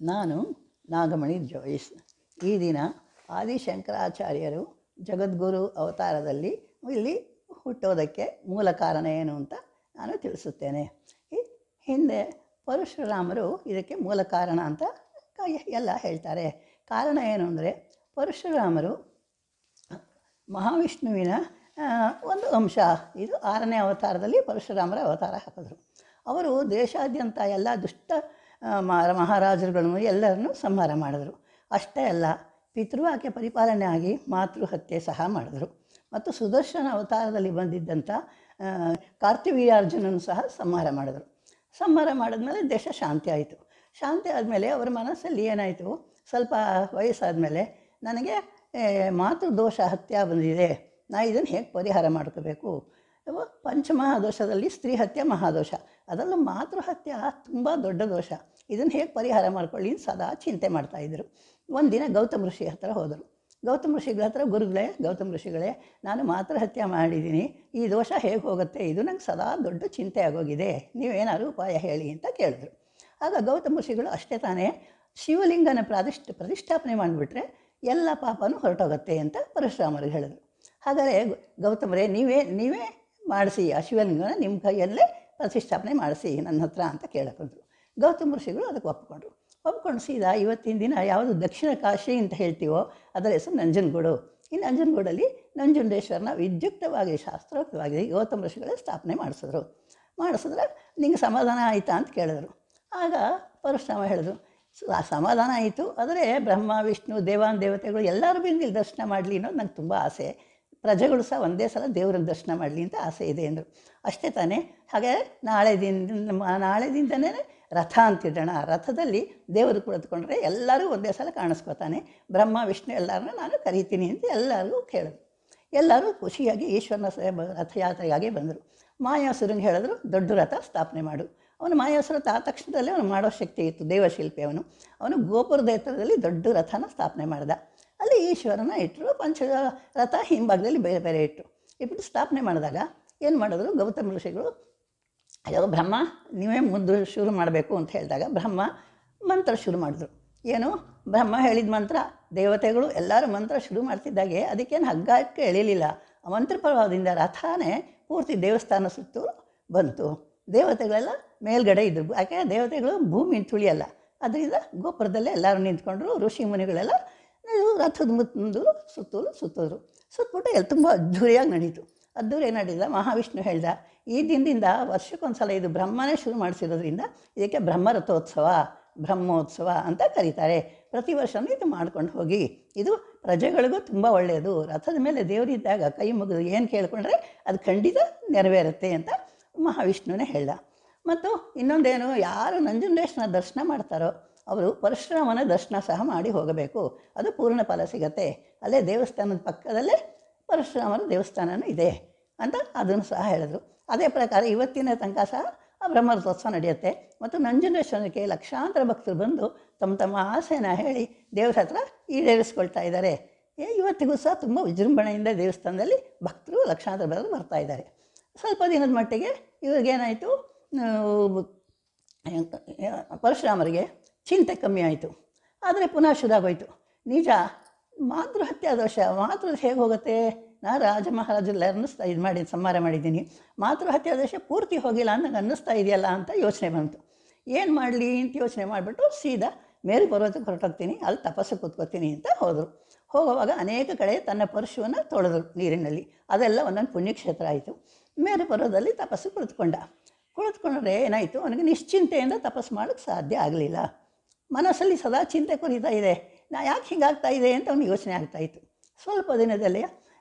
ನಾನು ನಾಗಮಣಿ ಜೋಯಿಸ್. ಈ ದಿನ ಆದಿಶಂಕರಾಚಾರ್ಯರು ಜಗದ್ಗುರು ಅವತಾರದಲ್ಲಿ ಇಲ್ಲಿ ಹುಟ್ಟೋದಕ್ಕೆ ಮೂಲ ಕಾರಣ ಏನು ಅಂತ ನಾನು ತಿಳಿಸುತ್ತೇನೆ. ಈ ಹಿಂದೆ ಪರಶುರಾಮರು ಇದಕ್ಕೆ ಮೂಲ ಕಾರಣ ಅಂತ ಎಲ್ಲ ಹೇಳ್ತಾರೆ. ಕಾರಣ ಏನು ಅಂದರೆ, ಪರಶುರಾಮರು ಮಹಾವಿಷ್ಣುವಿನ ಒಂದು ಅಂಶ. ಇದು 6ನೇ ಅವತಾರದಲ್ಲಿ ಪರಶುರಾಮರ ಅವತಾರ ಹಾಕಿದ್ರು. ಅವರು ದೇಶಾದ್ಯಂತ ಎಲ್ಲ ದುಷ್ಟ ಮಹಾರಾಜರುಗಳನ್ನು ಎಲ್ಲರನ್ನೂ ಸಂಹಾರ ಮಾಡಿದ್ರು. ಅಷ್ಟೇ ಅಲ್ಲ, ಪಿತೃವಾಕ್ಯ ಪರಿಪಾಲನೆ ಆಗಿ ಮಾತೃಹತ್ಯೆ ಸಹ ಮಾಡಿದ್ರು. ಮತ್ತು ಸುದರ್ಶನ ಅವತಾರದಲ್ಲಿ ಬಂದಿದ್ದಂಥ ಕಾರ್ತಿವೀರ್ಯಾರ್ಜುನನ್ನು ಸಹ ಸಂಹಾರ ಮಾಡಿದ್ರು. ಸಂಹಾರ ಮಾಡಿದ್ಮೇಲೆ ದೇಶ ಶಾಂತಿ ಆಯಿತು. ಶಾಂತಿ ಆದಮೇಲೆ ಅವರ ಮನಸ್ಸಲ್ಲಿ ಏನಾಯಿತು, ಸ್ವಲ್ಪ ವಯಸ್ಸಾದಮೇಲೆ ನನಗೆ ಮಾತೃದೋಷ ಹತ್ಯೆ ಬಂದಿದೆ, ನಾ ಇದನ್ನು ಹೇಗೆ ಪರಿಹಾರ ಮಾಡ್ಕೋಬೇಕು. ಪಂಚಮಹಾದೋಷದಲ್ಲಿ ಸ್ತ್ರೀ ಹತ್ಯೆ ಮಹಾದೋಷ, ಅದರಲ್ಲೂ ಮಾತೃಹತ್ಯೆ ತುಂಬ ದೊಡ್ಡ ದೋಷ. ಇದನ್ನು ಹೇಗೆ ಪರಿಹಾರ ಮಾಡ್ಕೊಳ್ಳಿ ಸದಾ ಚಿಂತೆ ಮಾಡ್ತಾಯಿದ್ರು. ಒಂದಿನ ಗೌತಮ ಋಷಿ ಹತ್ರ ಹೋದರು. ಗೌತಮ ಋಷಿಗಳ ಹತ್ರ, ಗುರುಗಳೇ, ಗೌತಮ ಋಷಿಗಳೇ, ನಾನು ಮಾತೃಹತ್ಯೆ ಮಾಡಿದ್ದೀನಿ, ಈ ದೋಷ ಹೇಗೆ ಹೋಗುತ್ತೆ, ಇದು ನಂಗೆ ಸದಾ ದೊಡ್ಡ ಚಿಂತೆ ಆಗೋಗಿದೆ, ನೀವೇನಾದ್ರು ಉಪಾಯ ಹೇಳಿ ಅಂತ ಕೇಳಿದ್ರು. ಆಗ ಗೌತಮ ಋಷಿಗಳು ಅಷ್ಟೇ ತಾನೇ ಶಿವಲಿಂಗನ ಪ್ರತಿಷ್ಠಾಪನೆ ಮಾಡಿಬಿಟ್ರೆ ಎಲ್ಲ ಪಾಪನೂ ಹೊರಟೋಗುತ್ತೆ ಅಂತ ಪರಶುರಾಮರಿಗೆ ಹೇಳಿದ್ರು. ಹಾಗಾದರೆ ಗೌತಮರೇ, ನೀವೇ ಮಾಡಿಸಿ, ಆ ಶಿವಲಿಂಗನ ನಿಮ್ಮ ಕೈಯಲ್ಲೇ ಪ್ರತಿಷ್ಠಾಪನೆ ಮಾಡಿಸಿ ನನ್ನ ಹತ್ರ ಅಂತ ಕೇಳಕೊಂಡ್ರು. ಗೌತಮ ಋಷಿಗಳು ಅದಕ್ಕೆ ಒಪ್ಕೊಂಡು ಸೀದಾ ಇವತ್ತಿನ ದಿನ ಯಾವುದು ದಕ್ಷಿಣ ಕಾಶಿ ಅಂತ ಹೇಳ್ತೀವೋ ಅದರ ಹೆಸರು ನಂಜನಗೂಡು. ಈ ನಂಜನಗೂಡಲ್ಲಿ ನಂಜುಂಡೇಶ್ವರನ ವಿದ್ಯುಕ್ತವಾಗಿ ಶಾಸ್ತ್ರೋಕ್ತವಾಗಿ ಗೌತಮ ಋಷಿಗಳೇ ಸ್ಥಾಪನೆ ಮಾಡಿಸಿದ್ರೆ ನಿಂಗೆ ಸಮಾಧಾನ ಆಯಿತಾ ಅಂತ ಕೇಳಿದ್ರು. ಆಗ ಪರಶುರಾಮ ಹೇಳಿದ್ರು, ಸಮಾಧಾನ ಆಯಿತು, ಆದರೆ ಬ್ರಹ್ಮ ವಿಷ್ಣು ದೇವತೆಗಳು ಎಲ್ಲರೂ ಬಂದು ದರ್ಶನ ಮಾಡಲಿ ಅನ್ನೋದು ನಂಗೆ ತುಂಬ ಆಸೆ, ಪ್ರಜೆಗಳು ಸಹ ಒಂದೇ ಸಲ ದೇವ್ರನ್ನ ದರ್ಶನ ಮಾಡಲಿ ಅಂತ ಆಸೆ ಇದೆ ಅಂದರು. ಅಷ್ಟೇ ತಾನೇ. ಹಾಗೆ ನಾಳೆದಿಂದನೇ ರಥ ಅಂತಿಡೋಣ, ರಥದಲ್ಲಿ ದೇವರು ಕುಳಿತುಕೊಂಡ್ರೆ ಎಲ್ಲರೂ ಒಂದೇ ಸಲ ಕಾಣಿಸ್ಕೊತಾನೆ, ಬ್ರಹ್ಮ ವಿಷ್ಣು ಎಲ್ಲರನ್ನೂ ನಾನು ಕರೀತೀನಿ ಅಂತ ಎಲ್ಲರಿಗೂ ಕೇಳಿದ್ರು. ಎಲ್ಲರೂ ಖುಷಿಯಾಗಿ ಈಶ್ವರನ ರಥಯಾತ್ರೆಯಾಗಿ ಬಂದರು. ಮಾಯಾಸುರಂಗೆ ಹೇಳಿದ್ರು, ದೊಡ್ಡ ರಥ ಸ್ಥಾಪನೆ ಮಾಡು. ಅವನು ಮಾಯಾಸುರ ತಕ್ಷಣದಲ್ಲೇ ಅವನು ಮಾಡೋ ಶಕ್ತಿ ಇತ್ತು, ದೇವಶಿಲ್ಪಿ ಅವನು ಗೋಪುರದ ಎತ್ತರದಲ್ಲಿ ದೊಡ್ಡ ರಥನ ಸ್ಥಾಪನೆ ಮಾಡ್ದ. ಅಲ್ಲಿ ಈಶ್ವರನ ಇಟ್ಟರು, ರಥ ಹಿಂಭಾಗದಲ್ಲಿ ಬೇರೆ ಬೇರೆ ಇಟ್ಬಿಟ್ಟು ಸ್ಥಾಪನೆ ಮಾಡಿದಾಗ ಏನು ಮಾಡಿದ್ರು, ಗೌತಮ ಋಷಿಗಳು ಅಯ್ಯೋ ಬ್ರಹ್ಮ ನೀವೇ ಮುಂದೆ ಶುರು ಮಾಡಬೇಕು ಅಂತ ಹೇಳಿದಾಗ ಬ್ರಹ್ಮ ಮಂತ್ರ ಶುರು ಮಾಡಿದ್ರು. ಏನು, ಬ್ರಹ್ಮ ಹೇಳಿದ ಮಂತ್ರ, ದೇವತೆಗಳು ಎಲ್ಲರೂ ಮಂತ್ರ ಶುರು ಮಾಡ್ತಿದ್ದಾಗೆ ಅದಕ್ಕೇನು ಹಗ್ಗಕ್ಕೆ ಎಳೀಲಿಲ್ಲ, ಮಂತ್ರ ಪ್ರಭಾವದಿಂದ ರಥನೇ ಪೂರ್ತಿ ದೇವಸ್ಥಾನ ಸುತ್ತು ಬಂತು. ದೇವತೆಗಳೆಲ್ಲ ಮೇಲ್ಗಡೆ ಇದ್ದರು, ಯಾಕೆ ದೇವತೆಗಳು ಭೂಮಿ ತುಳಿಯಲ್ಲ, ಅದರಿಂದ ಗೋಪುರದಲ್ಲೇ ಎಲ್ಲರೂ ನಿಂತ್ಕೊಂಡ್ರು. ಋಷಿ ಮುನಿಗಳೆಲ್ಲ ರಥದ ಮುಂದೆ ಸುತ್ತಬಿಟ್ಟು ತುಂಬ ಅದ್ಧೂರಿಯಾಗಿ ನಡೀತು. ಅದ್ದೂರಿಯಾಗಿ ನಡೀದ. ಮಹಾವಿಷ್ಣು ಹೇಳ್ದ, ಈ ದಿನದಿಂದ ವರ್ಷಕ್ಕೊಂದ್ಸಲ ಇದು ಬ್ರಹ್ಮನೇ ಶುರು ಮಾಡಿಸಿರೋದ್ರಿಂದ ಇದಕ್ಕೆ ಬ್ರಹ್ಮೋತ್ಸವ ಅಂತ ಕರೀತಾರೆ. ಪ್ರತಿ ವರ್ಷವೂ ಇದು ಮಾಡ್ಕೊಂಡು ಹೋಗಿ, ಇದು ಪ್ರಜೆಗಳಿಗೂ ತುಂಬ ಒಳ್ಳೆಯದು. ರಥದ ಮೇಲೆ ದೇವರಿದ್ದಾಗ ಕೈ ಮುಗಿದು ಏನು ಕೇಳಿಕೊಂಡ್ರೆ ಅದು ಖಂಡಿತ ನೆರವೇರುತ್ತೆ ಅಂತ ಮಹಾವಿಷ್ಣುವೇ ಹೇಳ್ದ. ಮತ್ತು ಇನ್ನೊಂದೇನು, ಯಾರು ನಂಜುಂಡೇಶ್ವರನ ದರ್ಶನ ಮಾಡ್ತಾರೋ ಅವರು ಪರಶುರಾಮನ ದರ್ಶನ ಸಹ ಮಾಡಿ ಹೋಗಬೇಕು, ಅದು ಪೂರ್ಣ ಫಲ ಸಿಗತ್ತೆ. ಅಲ್ಲೇ ದೇವಸ್ಥಾನದ ಪಕ್ಕದಲ್ಲೇ ಪರಶುರಾಮನ ದೇವಸ್ಥಾನವೂ ಇದೆ ಅಂತ ಅದನ್ನು ಸಹ ಹೇಳಿದ್ರು. ಅದೇ ಪ್ರಕಾರ ಇವತ್ತಿನ ತನಕ ಸಹ ಆ ಬ್ರಹ್ಮರಥೋತ್ಸವ ನಡೆಯುತ್ತೆ. ಮತ್ತು ನಂಜುಂಡೇಶ್ವರಕ್ಕೆ ಲಕ್ಷಾಂತರ ಭಕ್ತರು ಬಂದು ತಮ್ಮ ಆಸೆನ ಹೇಳಿ ದೇವ್ರ ಹತ್ರ ಈಡೇರಿಸ್ಕೊಳ್ತಾ ಇದ್ದಾರೆ. ಇವತ್ತಿಗೂ ಸಹ ತುಂಬ ವಿಜೃಂಭಣೆಯಿಂದ ದೇವಸ್ಥಾನದಲ್ಲಿ ಭಕ್ತರು ಲಕ್ಷಾಂತರ ಬರೋದು ಬರ್ತಾ ಇದ್ದಾರೆ. ಸ್ವಲ್ಪ ದಿನದ ಮಟ್ಟಿಗೆ ಇವ್ರಿಗೇನಾಯಿತು, ಪರಶುರಾಮರಿಗೆ ಚಿಂತೆ ಕಮ್ಮಿ ಆಯಿತು. ಆದರೆ ಪುನಃ ಶುರುವಾಗೋಯ್ತು. ನಿಜ, ಮಾತೃಹತ್ಯಾ ದೋಷ, ಹೇಗೆ ಹೋಗುತ್ತೆ, ನಾನು ಮಹಾರಾಜರೆಲ್ಲರನ್ನೂ ಸಂಹಾರ ಮಾಡಿದ್ದೀನಿ, ಮಾತೃಹತ್ಯಾ ದೋಷ ಪೂರ್ತಿ ಹೋಗಿಲ್ಲ ಅಂತ ನನಗೆ ಅನ್ನಿಸ್ತಾ ಇದೆಯಲ್ಲ ಅಂತ ಯೋಚನೆ ಬಂತು. ಏನು ಮಾಡಲಿ ಅಂತ ಯೋಚನೆ ಮಾಡಿಬಿಟ್ಟು ಸೀದಾ ಮೇರು ಪರ್ವತಕ್ಕೆ ಹೊರಟೋಗ್ತೀನಿ, ಅಲ್ಲಿ ತಪಸ್ಸು ಕೂತ್ಕೋತೀನಿ ಅಂತ ಹೋದರು. ಹೋಗುವಾಗ ಅನೇಕ ಕಡೆ ತನ್ನ ಪರಶುವನ್ನು ತೊಳೆದ್ರು ನೀರಿನಲ್ಲಿ. ಅದೆಲ್ಲ ಒಂದೊಂದು ಪುಣ್ಯಕ್ಷೇತ್ರ ಆಯಿತು. ಮೇರು ಪರ್ವತದಲ್ಲಿ ತಪಸ್ಸು ಕುಳಿತುಕೊಂಡ್ರೆ ಏನಾಯಿತು, ಅವನಿಗೆ ನಿಶ್ಚಿಂತೆಯಿಂದ ತಪಸ್ಸು ಮಾಡೋಕ್ಕೆ ಸಾಧ್ಯ ಆಗಲಿಲ್ಲ. ಮನಸ್ಸಲ್ಲಿ ಸದಾ ಚಿಂತೆ ಕುರಿತಾ ಇದೆ, ನಾ ಯಾಕೆ ಹೀಗಾಗ್ತಾ ಇದೆ ಅಂತ ಅವ್ನಿಗೆ ಯೋಚನೆ ಆಗ್ತಾಯಿತ್ತು. ಸ್ವಲ್ಪ ದಿನದಲ್ಲೇ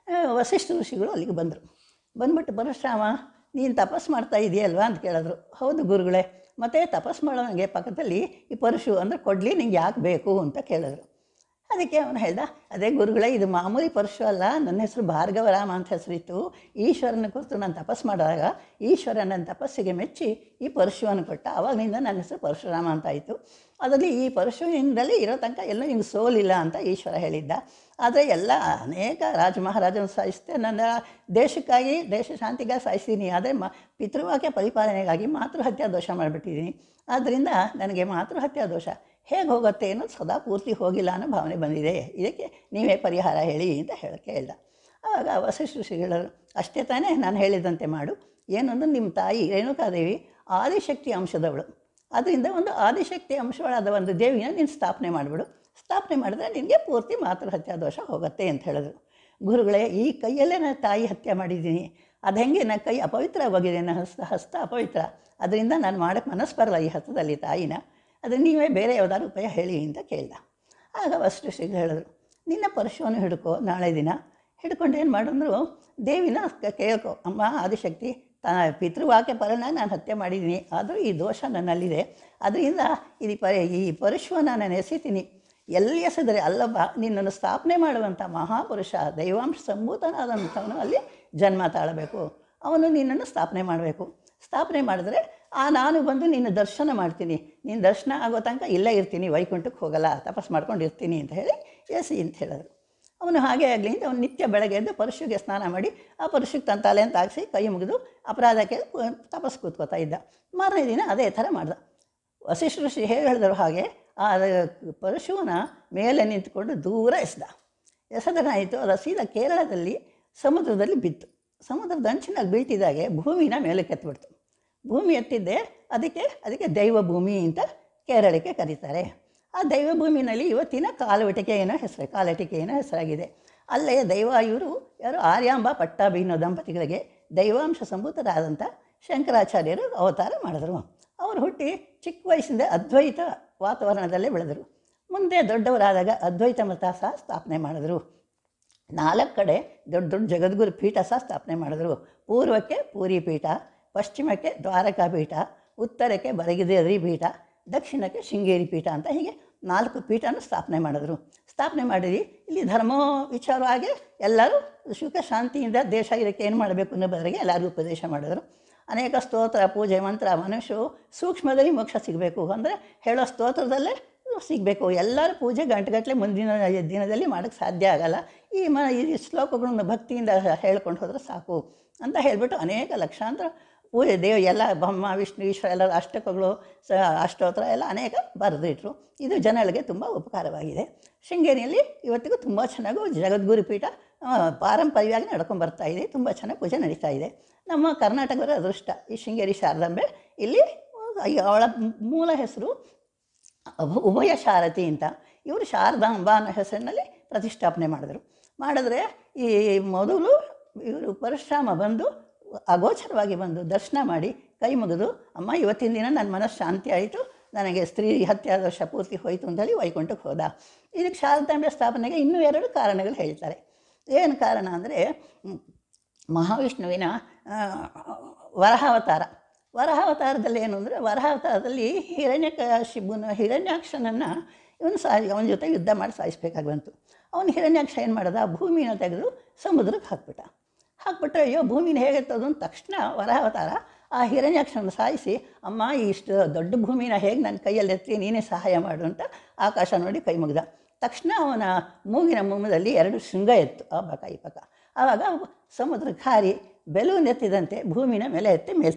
ವಸಿಷ್ಠ ಋಷಿಗಳು ಅಲ್ಲಿಗೆ ಬಂದ್ಬಿಟ್ಟು, ಪರಶುರಾಮ ನೀನು ತಪಸ್ಸು ಮಾಡ್ತಾ ಇದೆಯಲ್ವಾ ಅಂತ ಕೇಳಿದ್ರು. ಹೌದು ಗುರುಗಳೇ, ಮತ್ತು ತಪಸ್ಸು ಮಾಡೋನಿಗೆ ಪಕ್ಕದಲ್ಲಿ ಈ ಪರಶು ಅಂದರೆ ಕೊಡಲಿ, ನಿಂಗೆ ಯಾಕೆ ಬೇಕು ಅಂತ ಕೇಳಿದ್ರು. ಅದಕ್ಕೆ ಅವನು ಹೇಳ್ದ, ಅದೇ ಗುರುಗಳೇ, ಇದು ಮಾಮೂಲಿ ಪರಶು ಅಲ್ಲ, ನನ್ನ ಹೆಸರು ಭಾರ್ಗವರಾಮ ಅಂತ ಹೆಸರಿತ್ತು. ಈಶ್ವರನ ಕುರಿತು ನಾನು ತಪಸ್ಸು ಮಾಡಿದಾಗ ಈಶ್ವರ ನನ್ನ ತಪಸ್ಸಿಗೆ ಮೆಚ್ಚಿ ಈ ಪರಶುವನ್ನು ಕೊಟ್ಟ, ಆವಾಗಲಿಂದ ನನ್ನ ಹೆಸರು ಪರಶುರಾಮ ಅಂತಾಯಿತು. ಅದರಲ್ಲಿ ಈ ಪರಶುವಿನಿಂದಲೇ ಇರೋ ತನಕ ಎಲ್ಲೂ ನಿಮ್ಗೆ ಸೋಲಿಲ್ಲ ಅಂತ ಈಶ್ವರ ಹೇಳಿದ್ದ. ಆದರೆ ಎಲ್ಲ ಅನೇಕ ಮಹಾರಾಜನ ಸಾಯಿಸ್ತೆ, ನನ್ನ ದೇಶಕ್ಕಾಗಿ ದೇಶ ಶಾಂತಿಗಾಗಿ ಸಾಯಿಸ್ತೀನಿ, ಆದರೆ ಪಿತೃವಾಕ್ಯ ಪರಿಪಾಲನೆಗಾಗಿ ಮಾತೃಹತ್ಯಾ ದೋಷ ಮಾಡಿಬಿಟ್ಟಿದ್ದೀನಿ. ಆದ್ದರಿಂದ ನನಗೆ ಮಾತೃಹತ್ಯಾ ದೋಷ ಹೇಗೆ ಹೋಗುತ್ತೆ ಅನ್ನೋದು ಸದಾ ಪೂರ್ತಿ ಹೋಗಿಲ್ಲ ಅನ್ನೋ ಭಾವನೆ ಬಂದಿದೆ, ಇದಕ್ಕೆ ನೀವೇ ಪರಿಹಾರ ಹೇಳಿ ಅಂತ ಕೇಳ್ದ. ಆವಾಗ ವಸಿಷ್ಠ ಋಷಿಗಳು, ಅಷ್ಟೇ ತಾನೇ, ನಾನು ಹೇಳಿದಂತೆ ಮಾಡು. ಏನಂದ್ರೆ ನಿಮ್ಮ ತಾಯಿ ರೇಣುಕಾದೇವಿ ಆದಿಶಕ್ತಿ ಅಂಶದವಳು, ಅದರಿಂದ ಒಂದು ಆದಿಶಕ್ತಿ ಅಂಶಗಳಾದ ಒಂದು ದೇವಿನ ನೀನು ಸ್ಥಾಪನೆ ಮಾಡಿಬಿಡು. ಸ್ಥಾಪನೆ ಮಾಡಿದ್ರೆ ನಿನಗೆ ಪೂರ್ತಿ ಮಾತೃಹತ್ಯಾ ದೋಷ ಹೋಗುತ್ತೆ ಅಂತ ಹೇಳಿದ್ರು. ಗುರುಗಳೇ, ಈ ಕೈಯಲ್ಲೇ ನಾನು ತಾಯಿ ಹತ್ಯೆ ಮಾಡಿದ್ದೀನಿ, ಅದು ಹೆಂಗೆ ನನ್ನ ಕೈ ಅಪವಿತ್ರವಾಗಿದೆ, ನನ್ನ ಹಸ್ತ ಅಪವಿತ್ರ, ಅದರಿಂದ ನಾನು ಮಾಡೋಕ್ಕೆ ಮನಸ್ಸು ಬರಲ್ಲ ಈ ಹಸ್ತದಲ್ಲಿ ತಾಯಿನ, ಅದನ್ನು ನೀವೇ ಬೇರೆ ಯಾವುದಾದ್ರು ಉಪಾಯ ಹೇಳಿ ಅಂತ ಕೇಳ್ದ. ಆಗ ವಸಿಷ್ಠ ಋಷಿಗಳು ಹೇಳಿದ್ರು, ನಿನ್ನ ಪರಶುವನ್ನು ಹಿಡ್ಕೊ, ನಾಳೆ ದಿನ ಹಿಡ್ಕೊಂಡು ಏನು ಮಾಡಿದ್ರು, ದೇವಿನ ಕೇಳ್ಕೊ, ಅಮ್ಮ ಆದಿಶಕ್ತಿ, ಪಿತೃವಾಕ್ಯ ಪರನ ನಾನು ಹತ್ಯೆ ಮಾಡಿದ್ದೀನಿ, ಆದರೂ ಈ ದೋಷ ನನ್ನಲ್ಲಿದೆ, ಅದರಿಂದ ಈ ಪರಶುವನ್ನು ನಾನು ಎಸಿತೀನಿ, ಎಲ್ಲಿ ಎಸೆದರೆ ಅಲ್ಲಬ್ಬ ನಿನ್ನನ್ನು ಸ್ಥಾಪನೆ ಮಾಡುವಂಥ ಮಹಾಪುರುಷ ದೈವಾಂಶ ಸಂಭೂತನಾದಂಥವನು ಅಲ್ಲಿ ಜನ್ಮ ತಾಳಬೇಕು, ಅವನು ನಿನ್ನನ್ನು ಸ್ಥಾಪನೆ ಮಾಡಬೇಕು. ಸ್ಥಾಪನೆ ಮಾಡಿದ್ರೆ ನಾನು ಬಂದು ನಿನ್ನ ದರ್ಶನ ಮಾಡ್ತೀನಿ, ನಿನ್ನ ದರ್ಶನ ಆಗೋ ತನಕ ಇಲ್ಲೇ ಇರ್ತೀನಿ, ವೈಕುಂಠಕ್ಕೆ ಹೋಗಲ್ಲ, ತಪಸ್ ಮಾಡ್ಕೊಂಡು ಇರ್ತೀನಿ ಅಂತ ಹೇಳಿ ಎಸಿ ಅಂತ ಹೇಳಿದ್ರು. ಅವನು ಹಾಗೆ ಆಗಲಿ ಅಂತ ಅವನು ನಿತ್ಯ ಬೆಳಗ್ಗೆ ಎದ್ದು ಪರಶುಗೆ ಸ್ನಾನ ಮಾಡಿ ಆ ಪರಶುಗೆ ತನ್ನ ತಲೆ ಅಂತ ಹಾಕಿಸಿ ಕೈ ಮುಗಿದು ಅಪರಾಧಕ್ಕೆ ತಪಸ್ ಕೂತ್ಕೋತಾ ಇದ್ದ. ಮಾರನೇ ದಿನ ಅದೇ ಥರ ಮಾಡ್ದ. ವಸಿಷ್ಠ ಋಷಿ ಹೇಗೆ ಹೇಳಿದ್ರು ಹಾಗೆ ಆ ಪರಶುವನ ಮೇಲೆ ನಿಂತ್ಕೊಂಡು ದೂರ ಎಸೆದನಾಯಿತು. ಅದು ಸೀದಾ ಕೇರಳದಲ್ಲಿ ಸಮುದ್ರದಲ್ಲಿ ಬಿತ್ತು. ಸಮುದ್ರದ ಅಂಚಿನಲ್ಲಿ ಬೀಳ್ತಿದ್ದಾಗೆ ಭೂಮಿನ ಮೇಲಕ್ಕೆ ಎತ್ತಿಬಿಡ್ತು. ಭೂಮಿ ಎತ್ತಿದ್ದೆ ಅದಕ್ಕೆ ದೈವ ಭೂಮಿ ಅಂತ ಕೇರಳಕ್ಕೆ ಕರೀತಾರೆ. ಆ ದೈವ ಭೂಮಿನಲ್ಲಿ ಇವತ್ತಿನ ಕಾಲಟಿಕೆಯ ಹೆಸರಾಗಿದೆ. ಅಲ್ಲೇ ಇವರು ಯಾರು ಆರ್ಯಾಂಬ ಪಟ್ಟಾಭಿ ಅನ್ನೋ ದಂಪತಿಗಳಿಗೆ ದೈವಾಂಶ ಸಂಭೂತರಾದಂಥ ಶಂಕರಾಚಾರ್ಯರು ಅವತಾರ ಮಾಡಿದ್ರು. ಅವರು ಹುಟ್ಟಿ ಚಿಕ್ಕ ವಯಸ್ಸಿಂದ ಅದ್ವೈತ ವಾತಾವರಣದಲ್ಲೇ ಬೆಳೆದರು. ಮುಂದೆ ದೊಡ್ಡವರಾದಾಗ ಅದ್ವೈತ ಮತ ಸಹ ಸ್ಥಾಪನೆ ಮಾಡಿದ್ರು. 4 ಕಡೆ ದೊಡ್ಡ ಜಗದ್ಗುರು ಪೀಠ ಸಹ ಸ್ಥಾಪನೆ ಮಾಡಿದ್ರು. ಪೂರ್ವಕ್ಕೆ ಪೂರಿ ಪೀಠ, ಪಶ್ಚಿಮಕ್ಕೆ ದ್ವಾರಕಾ ಪೀಠ, ಉತ್ತರಕ್ಕೆ ಬರಗಿದೇರಿ ಪೀಠ, ದಕ್ಷಿಣಕ್ಕೆ ಶೃಂಗೇರಿ ಪೀಠ ಅಂತ ಹೀಗೆ 4 ಪೀಠನೂ ಸ್ಥಾಪನೆ ಮಾಡಿದ್ರು. ಸ್ಥಾಪನೆ ಮಾಡಿದ್ವಿ ಇಲ್ಲಿ ಧರ್ಮ ವಿಚಾರವಾಗಿ ಎಲ್ಲರೂ ಸುಖ ಶಾಂತಿಯಿಂದ ದೇಶ ಇದಕ್ಕೆ ಏನು ಮಾಡಬೇಕು ಅನ್ನೋ ಬದಲಿಗೆ ಎಲ್ಲರಿಗೂ ಉಪದೇಶ ಮಾಡಿದ್ರು. ಅನೇಕ ಸ್ತೋತ್ರ ಪೂಜೆ ಮಂತ್ರ ಮನುಷ್ಯರು ಸೂಕ್ಷ್ಮದಲ್ಲಿ ಮೋಕ್ಷ ಸಿಗಬೇಕು ಅಂದರೆ ಹೇಳೋ ಸ್ತೋತ್ರದಲ್ಲೇ ಸಿಗಬೇಕು. ಎಲ್ಲರ ಪೂಜೆ ಗಂಟೆಗಟ್ಟಲೆ ಮುಂದಿನ ದಿನದಲ್ಲಿ ಮಾಡೋಕ್ಕೆ ಸಾಧ್ಯ ಆಗಲ್ಲ. ಈ ಶ್ಲೋಕಗಳನ್ನು ಭಕ್ತಿಯಿಂದ ಹೇಳ್ಕೊಂಡು ಹೋದರೆ ಸಾಕು ಅಂತ ಹೇಳಿಬಿಟ್ಟು ಅನೇಕ ಲಕ್ಷಾಂತರ ಪೂಜೆ ಎಲ್ಲ ಬ್ರಹ್ಮ ವಿಷ್ಣು ಈಶ್ವರ ಎಲ್ಲರ ಅಷ್ಟಕಗಳು ಅಷ್ಟೋತ್ರ ಎಲ್ಲ ಅನೇಕ ಬರೆದಿಟ್ರು. ಇದು ಜನಗಳಿಗೆ ತುಂಬ ಉಪಕಾರವಾಗಿದೆ. ಶೃಂಗೇರಿಯಲ್ಲಿ ಇವತ್ತಿಗೂ ತುಂಬ ಚೆನ್ನಾಗೂ ಜಗದ್ಗುರು ಪೀಠ ಪಾರಂಪರ್ಯವಾಗಿ ನಡ್ಕೊಂಡು ಬರ್ತಾ ಇದೆ. ತುಂಬ ಚೆನ್ನಾಗಿ ಪೂಜೆ ನಡೀತಾ ಇದೆ. ನಮ್ಮ ಕರ್ನಾಟಕದ ಅದೃಷ್ಟ ಈ ಶೃಂಗೇರಿ ಶಾರದಾಂಬೆ. ಇಲ್ಲಿ ಅವಳ ಮೂಲ ಹೆಸರು ಉಭಯ ಶಾರತಿ ಅಂತ. ಇವರು ಶಾರದಾಂಬ ಅನ್ನೋ ಹೆಸರಿನಲ್ಲಿ ಪ್ರತಿಷ್ಠಾಪನೆ ಮಾಡಿದ್ರೆ ಈ ಮೊದಲು ಇವರು ಪರಶುರಾಮ ಬಂದು ಅಗೋಚರವಾಗಿ ಬಂದು ದರ್ಶನ ಮಾಡಿ ಕೈ ಮುಗಿದು, ಅಮ್ಮ ಇವತ್ತಿನ ದಿನ ನನ್ನ ಮನಸ್ಸು ಶಾಂತಿ ಆಯಿತು, ನನಗೆ ಸ್ತ್ರೀ ಹತ್ಯಾದ ವರ್ಷ ಪೂರ್ತಿ ಹೋಯಿತು ಅಂತೇಳಿ ವೈಕುಂಠಕ್ಕೆ ಹೋದ. ಇದಕ್ಕೆ ಶಾರದಾಂಬೆ ಸ್ಥಾಪನೆಗೆ ಇನ್ನೂ 2 ಕಾರಣಗಳು ಹೇಳ್ತಾರೆ. ಏನು ಕಾರಣ ಅಂದರೆ ಮಹಾವಿಷ್ಣುವಿನ ವರಹಾವತಾರದಲ್ಲಿ ಏನು ಅಂದರೆ ವರಹಾವತಾರದಲ್ಲಿ ಹಿರಣ್ಯಾಕ್ಷನನ್ನು ಅವನ ಜೊತೆ ಯುದ್ಧ ಮಾಡಿ ಸಾಯಿಸ್ಬೇಕಾಗಿ ಬಂತು. ಅವನು ಹಿರಣ್ಯಾಕ್ಷ ಏನು ಮಾಡಿದ, ಭೂಮಿನ ತೆಗೆದು ಸಮುದ್ರಕ್ಕೆ ಹಾಕ್ಬಿಟ್ರೆ ಅಯ್ಯೋ ಭೂಮಿನ ಹೇಗಿರ್ತದು ಅಂದ ತಕ್ಷಣ ವರಹಾವತಾರ ಆ ಹಿರಣ್ಯಾಕ್ಷನ ಸಾಯಿಸಿ, ಅಮ್ಮ ಇಷ್ಟು ದೊಡ್ಡ ಭೂಮಿನ ಹೇಗೆ ನನ್ನ ಕೈಯಲ್ಲಿ ಎತ್ತಿ ನೀನೇ ಸಹಾಯ ಮಾಡು ಅಂತ ಆಕಾಶ ನೋಡಿ ಕೈ ಮುಗಿದ. ತಕ್ಷಣ ಅವನ ಮೂಗಿನ ಮುಮ್ಮದಲ್ಲಿ 2 ಶೃಂಗ ಎತ್ತು ಆ ಪಕ್ಕ ಈ ಪಕ್ಕ. ಆವಾಗ ಸಮುದ್ರಕ್ಕೆ ಹಾರಿ ಬೆಲೂನ್ ಎತ್ತಿದಂತೆ ಭೂಮಿನ ಮೇಲೆ ಎತ್ತಿ ಮೇಲೆ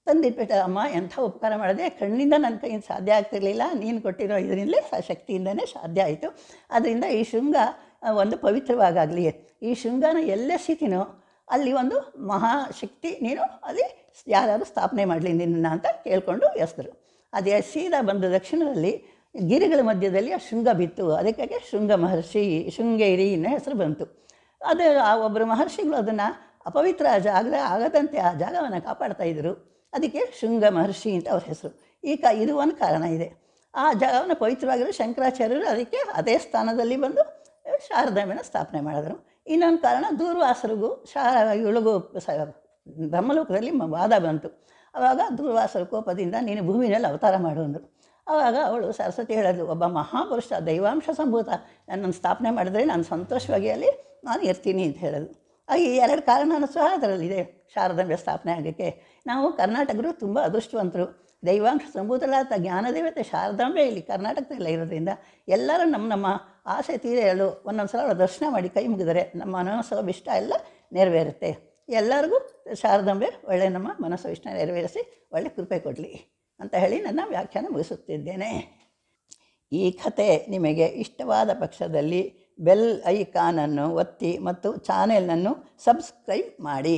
ತಂದಿಟ್ಬಿಟ್ಟ. ಅಮ್ಮ ಎಂಥ ಉಪಕಾರ ಮಾಡಿದೆ, ಕಣ್ಣಿಂದ ನನ್ನ ಕೈಯಿಂದ ಸಾಧ್ಯ ಆಗ್ತಿರಲಿಲ್ಲ, ನೀನು ಕೊಟ್ಟಿರೋ ಇದರಿಂದಲೇ ಶಕ್ತಿಯಿಂದನೇ ಸಾಧ್ಯ ಆಯಿತು. ಅದರಿಂದ ಈ ಶೃಂಗ ಒಂದು ಪವಿತ್ರವಾಗಲಿ, ಈ ಶೃಂಗನ ಎಲ್ಲೆಸಿತೀನೋ ಅಲ್ಲಿ ಒಂದು ಮಹಾಶಕ್ತಿ ನೀನು ಅಲ್ಲಿ ಯಾರು ಸ್ಥಾಪನೆ ಮಾಡಲಿ ನಿನ್ನ ಅಂತ ಕೇಳಿಕೊಂಡು ಎಸೆದ್ರು. ಅದೇ ಸೀದಾ ಬಂದು ದಕ್ಷಿಣದಲ್ಲಿ ಗಿರಿಗಳ ಮಧ್ಯದಲ್ಲಿ ಆ ಶೃಂಗ ಬಿತ್ತು. ಅದಕ್ಕಾಗಿ ಶೃಂಗೇರಿ ಅನ್ನೋ ಹೆಸರು ಬಂತು. ಅದು ಆ ಒಬ್ಬರು ಮಹರ್ಷಿಗಳು ಅದನ್ನು ಅಪವಿತ್ರ ಆಗದಂತೆ ಆ ಜಾಗವನ್ನು ಕಾಪಾಡ್ತಾಯಿದ್ರು. ಅದಕ್ಕೆ ಶೃಂಗ ಮಹರ್ಷಿ ಅಂತ ಅವ್ರ ಹೆಸರು. ಇದು ಒಂದು ಕಾರಣ ಇದೆ. ಆ ಜಾಗವನ್ನು ಪವಿತ್ರವಾಗಿರೋ ಶಂಕರಾಚಾರ್ಯರು ಅದಕ್ಕೆ ಅದೇ ಸ್ಥಾನದಲ್ಲಿ ಬಂದು ಶಾರದಾಂಬೆನ ಸ್ಥಾಪನೆ ಮಾಡಿದ್ರು. ಇನ್ನೊಂದು ಕಾರಣ ದೂರ್ವಾಸರಿಗೂ ಇವಳಿಗೂ ಬ್ರಹ್ಮಲೋಕದಲ್ಲಿ ವಾದ ಬಂತು. ಆವಾಗ ದೂರ್ವಾಸರ ಕೋಪದಿಂದ ನೀನು ಭೂಮಿನಲ್ಲಿ ಅವತಾರ ಮಾಡು ಅಂದರು. ಆವಾಗ ಅವಳು ಸರಸ್ವತಿ ಹೇಳಿದ್ಲು, ಒಬ್ಬ ಮಹಾಪುರುಷ ದೈವಾಂಶ ಸಂಭೂತ ನನ್ನನ್ನು ಸ್ಥಾಪನೆ ಮಾಡಿದ್ರೆ ನಾನು ಸಂತೋಷವಾಗಿ ಅಲ್ಲಿ ನಾನು ಇರ್ತೀನಿ ಅಂತ ಹೇಳಿದ್ಲು. ಈ 2 ಕಾರಣನೂ ಸಹ ಅದರಲ್ಲಿದೆ ಶಾರದಾಂಬೆ ಸ್ಥಾಪನೆ ಆಗೋಕ್ಕೆ. ನಾವು ಕರ್ನಾಟಕರು ತುಂಬ ಅದೃಷ್ಟವಂತರು. ದೈವಾಂಶ ಸಂಭೂತರಾದ ಜ್ಞಾನದೇವತೆ ಶಾರದಾಂಬೆ ಇಲ್ಲಿ ಕರ್ನಾಟಕದಲ್ಲೇ ಇರೋದ್ರಿಂದ ಎಲ್ಲರೂ ನಮ್ಮ ಆಸೆ ತೀರಲು ಒಂದೊಂದು ಸಲ ಅವಳ ದರ್ಶನ ಮಾಡಿ ಕೈ ಮುಗಿದರೆ ನಮ್ಮ ಮನಸ್ಸು ಎಲ್ಲ ನೆರವೇರುತ್ತೆ. ಎಲ್ಲರಿಗೂ ಶಾರದಾಂಬೆ ಒಳ್ಳೆ ನಮ್ಮ ಮನಸ್ಸು ನೆರವೇರಿಸಿ ಒಳ್ಳೆ ಕೃಪೆ ಕೊಡಲಿ ಅಂತ ಹೇಳಿ ನನ್ನ ವ್ಯಾಖ್ಯಾನ ಮುಗಿಸುತ್ತಿದ್ದೇನೆ. ಈ ಕಥೆ ನಿಮಗೆ ಇಷ್ಟವಾದ ಪಕ್ಷದಲ್ಲಿ ಬೆಲ್ ಐಕಾನನ್ನು ಒತ್ತಿ ಮತ್ತು ಚಾನೆಲ್ನನ್ನು ಸಬ್ಸ್ಕ್ರೈಬ್ ಮಾಡಿ.